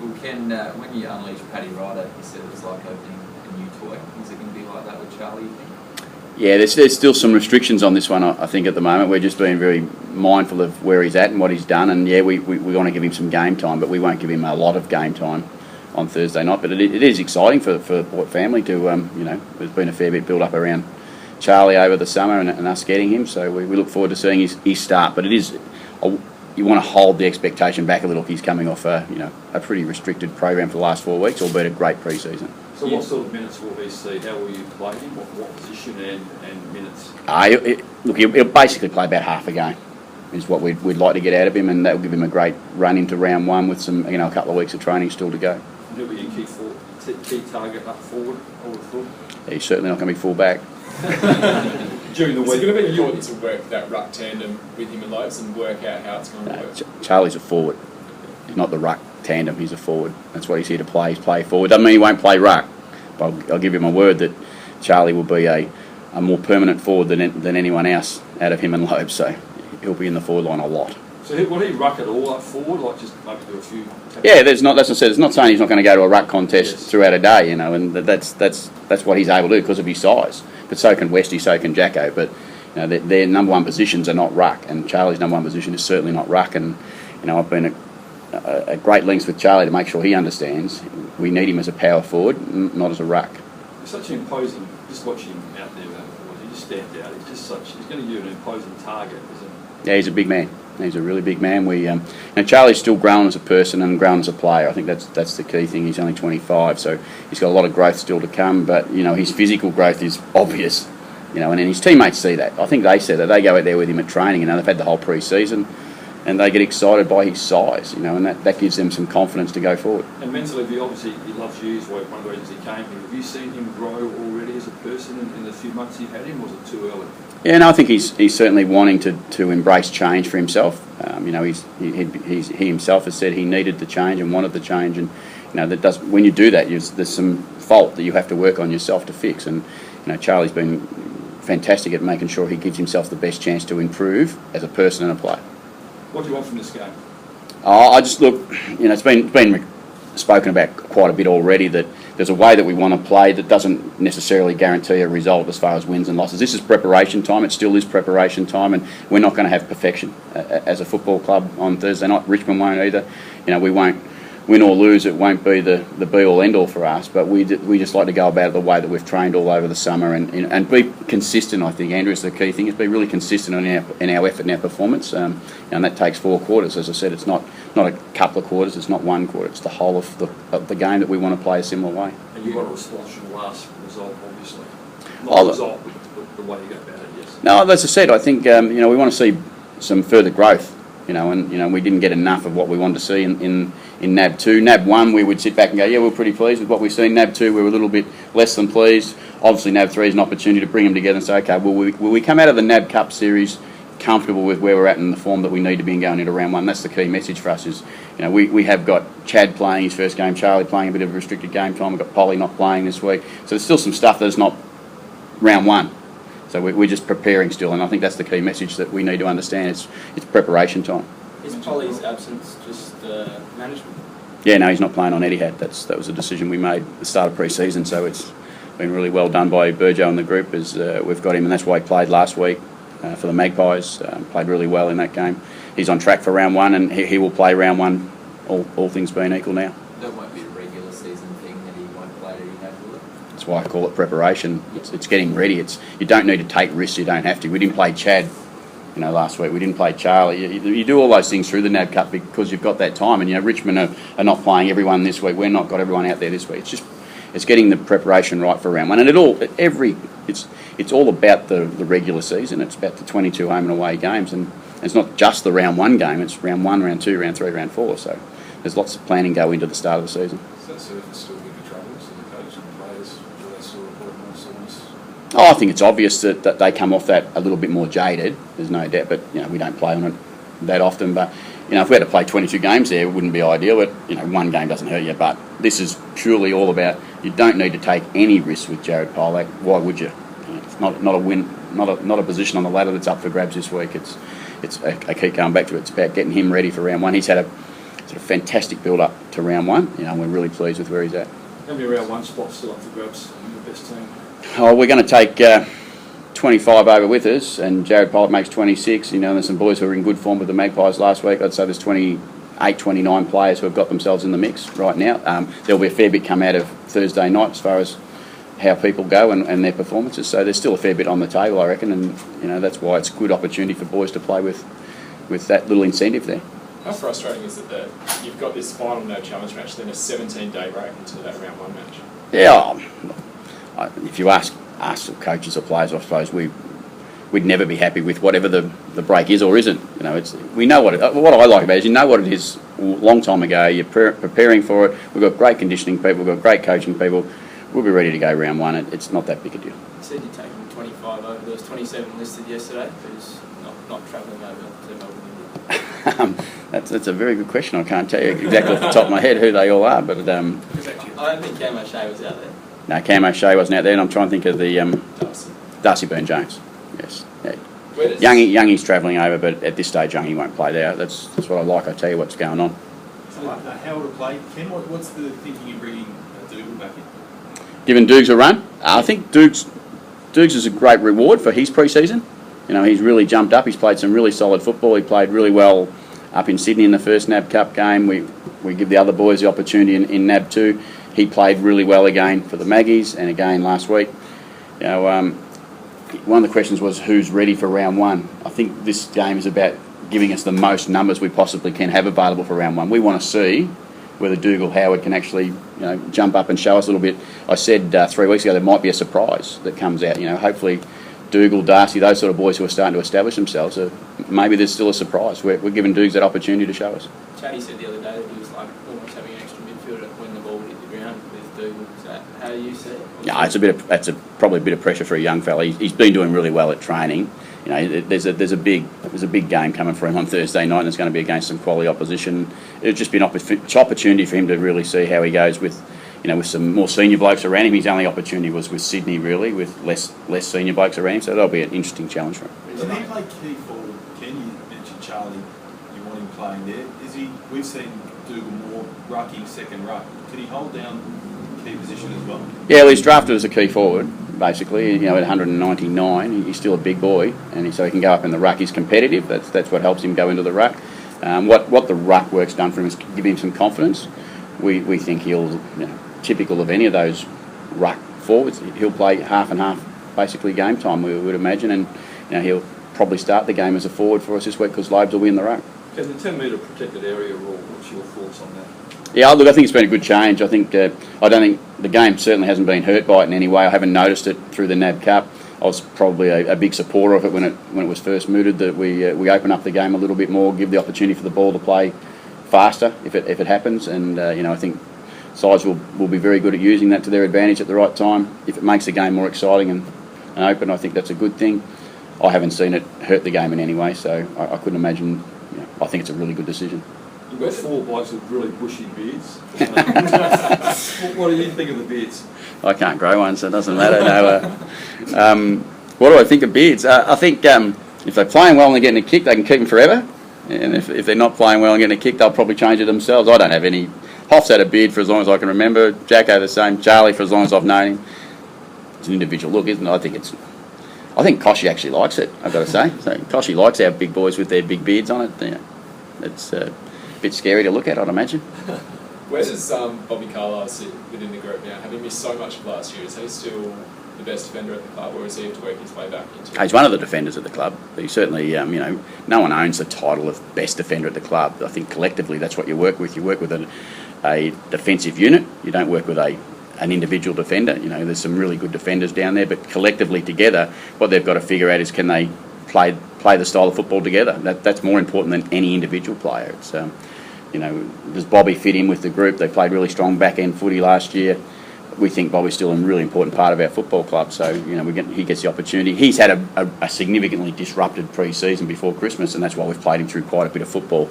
When you unleash Paddy Ryder, you said it was like opening a new toy. Is it going to be like that with Charlie, you think? Yeah, there's still some restrictions on this one, I think, at the moment. We're just being very mindful of where he's at and what he's done. And, yeah, we want to give him some game time, but we won't give him a lot of game time on Thursday night. But it is exciting for the Port family to, there's been a fair bit build up around Charlie over the summer and us getting him. So we look forward to seeing his start. But it is... You want to hold the expectation back a little if he's coming off a pretty restricted program for the last 4 weeks, albeit a great pre-season. So what sort of minutes will he see? How will you play him? What position and minutes? He'll basically play about half a game is what we'd like to get out of him, and that will give him a great run into round one with some a couple of weeks of training still to go. He'll be your key target up forward, I would have thought. He's certainly not going to be full back. During the week. Is it going to be important to work that ruck tandem with him and Lopes and work out how it's going to work? Charlie's a forward. He's not the ruck tandem, he's a forward. That's what he's here to play. He's play forward. Doesn't mean he won't play ruck, but I'll give him a word that Charlie will be a more permanent forward than anyone else out of him and Lopes, so he'll be in the forward line a lot. So will he ruck it all up forward, like just maybe do a few... Yeah, that's what I said. It's not saying he's not going to go to a ruck contest throughout a day, and that's what he's able to do because of his size. But so can Westy, so can Jacko. But their number one positions are not ruck, and Charlie's number one position is certainly not ruck. And I've been at great lengths with Charlie to make sure he understands we need him as a power forward, not as a ruck. He's such an imposing. Just watching him out there, he just stands out. He's going to give an imposing target, isn't he? Yeah, he's a big man. He's a really big man. Charlie's still growing as a person and growing as a player. I think that's the key thing. He's only 25, so he's got a lot of growth still to come. But his physical growth is obvious. And his teammates see that. I think they see that. They go out there with him at training, they've had the whole pre-season, and they get excited by his size. And that gives them some confidence to go forward. And mentally, he loves you. One of the reasons he came here. Have you seen him grow already as a person in the few months you've had him? Or was it too early? Yeah, no, I think he's certainly wanting to embrace change for himself. He himself has said he needed the change and wanted the change, and when you do that, there's some fault that you have to work on yourself to fix. And Charlie's been fantastic at making sure he gives himself the best chance to improve as a person and a player. What do you want from this game? I just look, it's been spoken about quite a bit already that there's a way that we want to play that doesn't necessarily guarantee a result as far as wins and losses. This is preparation time. It still is preparation time, and we're not going to have perfection as a football club on Thursday night. Richmond won't either. We won't win or lose. It won't be the be-all, end-all for us, but we just like to go about it the way that we've trained all over the summer and be consistent. I think, Andrew, is the key thing, is be really consistent in our effort and our performance, and that takes 4 quarters. As I said, it's not a couple of quarters, it's not 1 quarter, it's the whole of the game that we want to play a similar way. And you've got a response from the last result, obviously. Not the result, but the way you go about it, yes. No, as I said, I think we want to see some further growth, and we didn't get enough of what we wanted to see in NAB 2. NAB 1, we would sit back and go, yeah, we're pretty pleased with what we've seen. NAB 2, we were a little bit less than pleased. Obviously, NAB 3 is an opportunity to bring them together and say, okay, will we come out of the NAB Cup Series comfortable with where we're at in the form that we need to be in going into round 1? That's the key message for us. Is we have got Chad playing his first game, Charlie playing a bit of restricted game time. We've got Polly not playing this week, so there's still some stuff that's not round 1. So we're just preparing still, and I think that's the key message that we need to understand. It's preparation time. Is Polly's absence just management? Yeah, no, he's not playing on Etihad. That was a decision we made at the start of pre-season, so it's been really well done by Burjo and the group as we've got him, and that's why he played last week for the Magpies. Played really well in that game. He's on track for round 1, and he will play round 1, all things being equal now. That won't be a regular season thing that he won't play at Etihad, will it? That's why I call it preparation. It's getting ready. You don't need to take risks. You don't have to. We didn't play Chad last week. We didn't play Charlie. You do all those things through the NAB Cup because you've got that time. And Richmond are not playing everyone this week. We're not got everyone out there this week. It's getting the preparation right for round 1. And it's all about the regular season. It's about the 22 home and away games, and it's not just the round 1 game. It's round 1, round 2, round 3, round 4. So there's lots of planning go into the start of the season. Does that surface still give you troubles to the coach and players? Do they still report more soreness? I think it's obvious that they come off that a little bit more jaded. There's no doubt, but we don't play on it that often. But if we had to play 22 games there, it wouldn't be ideal. But 1 game doesn't hurt you. But this is purely all about you don't need to take any risks with Jared Polec. Why would you? It's not a win, not a position on the ladder that's up for grabs this week. I keep going back to it. It's about getting him ready for round 1. He's had sort of fantastic build-up to round one. You know, we're really pleased with where he's at. How many round one spots still up for grabs in the best team? Oh, we're going to take 25 over with us, and Jared Polec makes 26. You know, there's some boys who are in good form with the Magpies last week. I'd say there's 28, 29 players who have got themselves in the mix right now. There'll be a fair bit come out of Thursday night as far as how people go and their performances. So there's still a fair bit on the table, I reckon, and you know that's why it's a good opportunity for boys to play with that little incentive there. How frustrating is it that you've got this final NAB challenge match, then a 17-day break into that round one match? Yeah, if you ask us, coaches or players, I suppose we'd never be happy with whatever the break is or isn't. You know, we know what I like about it is you know what it is a long time ago. You're preparing for it. We've got great conditioning people. We've got great coaching people. We'll be ready to go round one. It's not that big a deal. You said you're taking 25 over. There was 27 listed yesterday. Who's not travelling over to Melbourne? That's a very good question. I can't tell you exactly off the top of my head who they all are, but I don't think Cam O'Shea was out there. no, Cam O'Shea wasn't out there, and I'm trying to think of the Darcy. Darcy Byrne-Jones. Yes, yeah. Where does Youngie's travelling over, but at this stage, Youngie won't play there. That's what I like. I tell you what's going on. So, how would it play? Ken, what's the thinking in bringing Dougal back in? Giving Dukes a run. I think Dukes is a great reward for his pre-season. You know, he's really jumped up. He's played some really solid football. He played really well up in Sydney in the first NAB Cup game. We give the other boys the opportunity in NAB 2. He played really well again for the Maggies and again last week. You know, one of the questions was who's ready for round one. I think this game is about giving us the most numbers we possibly can have available for round one. We want to see whether Dougal Howard can actually, jump up and show us a little bit. I said 3 weeks ago there might be a surprise that comes out. You know, hopefully Dougal, Darcy, those sort of boys who are starting to establish themselves. Maybe there's still a surprise. We're giving Dukes that opportunity to show us. Chatty said the other day that he was like almost having an extra midfielder when the ball hit the ground with Dougal. Is that how you see it? Yeah, that's probably a bit of pressure for a young fella. He's been doing really well at training. You know, there's a big game coming for him on Thursday night, and it's going to be against some quality opposition. It'll just be an opportunity for him to really see how he goes with some more senior blokes around him. His only opportunity was with Sydney, really, with less senior blokes around him. So that'll be an interesting challenge for him. Can he play key forward? Ken, you mentioned Charlie. You want him playing there. We've seen Dougal more rucking second ruck. Can he hold down key position as well? Yeah, well, he's drafted as a key forward. Basically, at 199, he's still a big boy, and so he can go up in the ruck. He's competitive. That's what helps him go into the ruck. What the ruck work's done for him is give him some confidence. We think he'll, typical of any of those ruck forwards, he'll play half and half, basically game time. We would imagine, and he'll probably start the game as a forward for us this week because Lobes will be in the ruck. And the 10-metre protected area rule, what's your thoughts on that? Yeah, look, I think it's been a good change. I don't think the game certainly hasn't been hurt by it in any way. I haven't noticed it through the NAB Cup. I was probably a big supporter of it when it was first mooted, that we open up the game a little bit more, give the opportunity for the ball to play faster if it happens, and I think sides will be very good at using that to their advantage at the right time. If it makes the game more exciting and open, I think that's a good thing. I haven't seen it hurt the game in any way, so I couldn't imagine. I think it's a really good decision. You've got 4 blokes with really bushy beards. What do you think of the beards? I can't grow one, so it doesn't matter. No. What do I think of beards? I think if they're playing well and they're getting a kick, they can keep them forever. And if they're not playing well and getting a kick, they'll probably change it themselves. I don't have any. Hoff's had a beard for as long as I can remember. Jacko the same. Charlie for as long as I've known him. It's an individual look, isn't it? I think Koshy actually likes it, I've got to say. So Koshy likes our big boys with their big beards on it. It's a bit scary to look at, I'd imagine. Where does Bobby Carlisle sit within the group now? Having missed so much of last year, is he still the best defender at the club, or does he have to work his way back into it? He's one of the defenders at the club. He certainly, no one owns the title of best defender at the club. I think collectively that's what you work with. You work with a defensive unit. You don't work with an individual defender. There's some really good defenders down there, but collectively together, what they've got to figure out is can they play the style of football together. That's more important than any individual player. It's does Bobby fit in with the group? They played really strong back-end footy last year. We think Bobby's still a really important part of our football club, so he gets the opportunity. He's had a significantly disrupted pre-season before Christmas, and that's why we've played him through quite a bit of football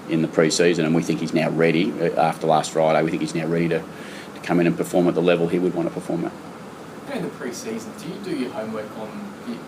in the pre-season, and we think he's now ready. After last Friday, we think he's now ready to come in and perform at the level he would want to perform at. During the pre-season, do you do your homework on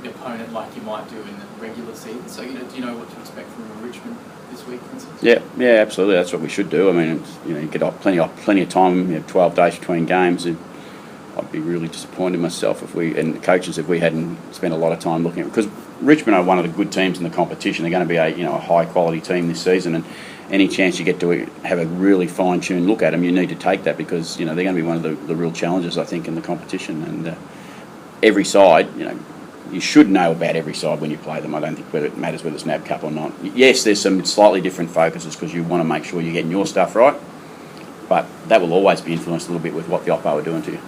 the opponent like you might do in the regular season? So do you know what to expect from Richmond this week, for instance? Yeah, absolutely. That's what we should do. I mean, it's, you get plenty of time. 12 days between games. I'd be really disappointed in myself and the coaches if we hadn't spent a lot of time looking at it, because Richmond are one of the good teams in the competition. They're going to be a high quality team this season, and any chance you get to have a really fine tuned look at them, you need to take that, because they're going to be one of the real challenges, I think, in the competition. And every side, you should know about every side when you play them. I don't think whether it matters whether it's NAB Cup or not. Yes, there's some slightly different focuses because you want to make sure you're getting your stuff right, but that will always be influenced a little bit with what the oppo are doing to you.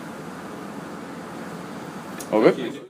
All good?